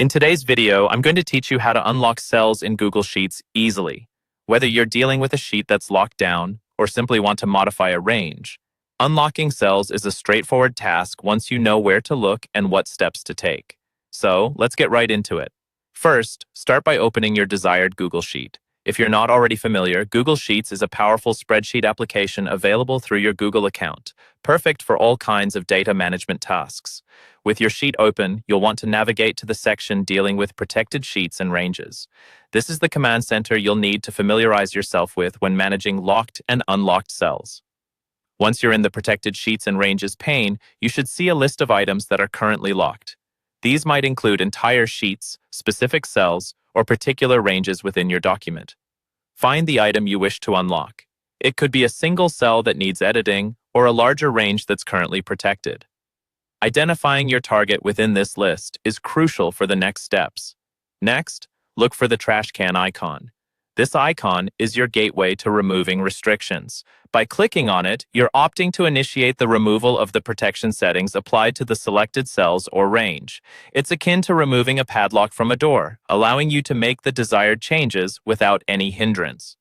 In today's video, I'm going to teach you how to unlock cells in Google Sheets easily. Whether you're dealing with a sheet that's locked down or simply want to modify a range, unlocking cells is a straightforward task once you know where to look and what steps to take. So, let's get right into it. First, start by opening your desired Google Sheet. If you're not already familiar, Google Sheets is a powerful spreadsheet application available through your Google account, perfect for all kinds of data management tasks. With your sheet open, you'll want to navigate to the section dealing with protected sheets and ranges. This is the command center you'll need to familiarize yourself with when managing locked and unlocked cells. Once you're in the Protected Sheets and Ranges pane, you should see a list of items that are currently locked. These might include entire sheets, specific cells, or particular ranges within your document. Find the item you wish to unlock. It could be a single cell that needs editing or a larger range that's currently protected. Identifying your target within this list is crucial for the next steps. Next, look for the trash can icon. This icon is your gateway to removing restrictions. By clicking on it, you're opting to initiate the removal of the protection settings applied to the selected cells or range. It's akin to removing a padlock from a door, allowing you to make the desired changes without any hindrance.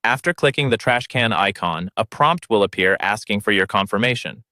After clicking the trash can icon, a prompt will appear asking for your confirmation.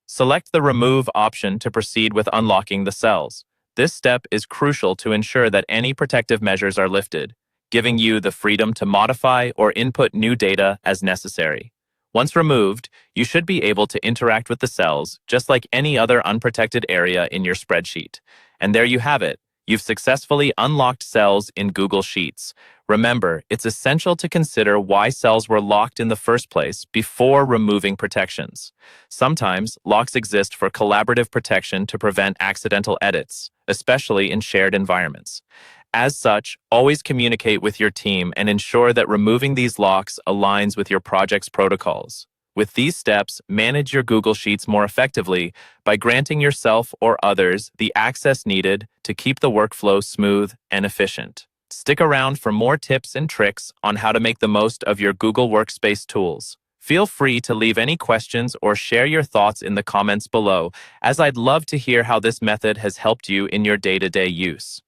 Select the Remove option to proceed with unlocking the cells. This step is crucial to ensure that any protective measures are lifted, giving you the freedom to modify or input new data as necessary. Once removed, you should be able to interact with the cells just like any other unprotected area in your spreadsheet. And there you have it. You've successfully unlocked cells in Google Sheets. Remember, it's essential to consider why cells were locked in the first place before removing protections. Sometimes, locks exist for collaborative protection to prevent accidental edits, especially in shared environments. As such, always communicate with your team and ensure that removing these locks aligns with your project's protocols. With these steps, manage your Google Sheets more effectively by granting yourself or others the access needed to keep the workflow smooth and efficient. Stick around for more tips and tricks on how to make the most of your Google Workspace tools. Feel free to leave any questions or share your thoughts in the comments below, as I'd love to hear how this method has helped you in your day-to-day use.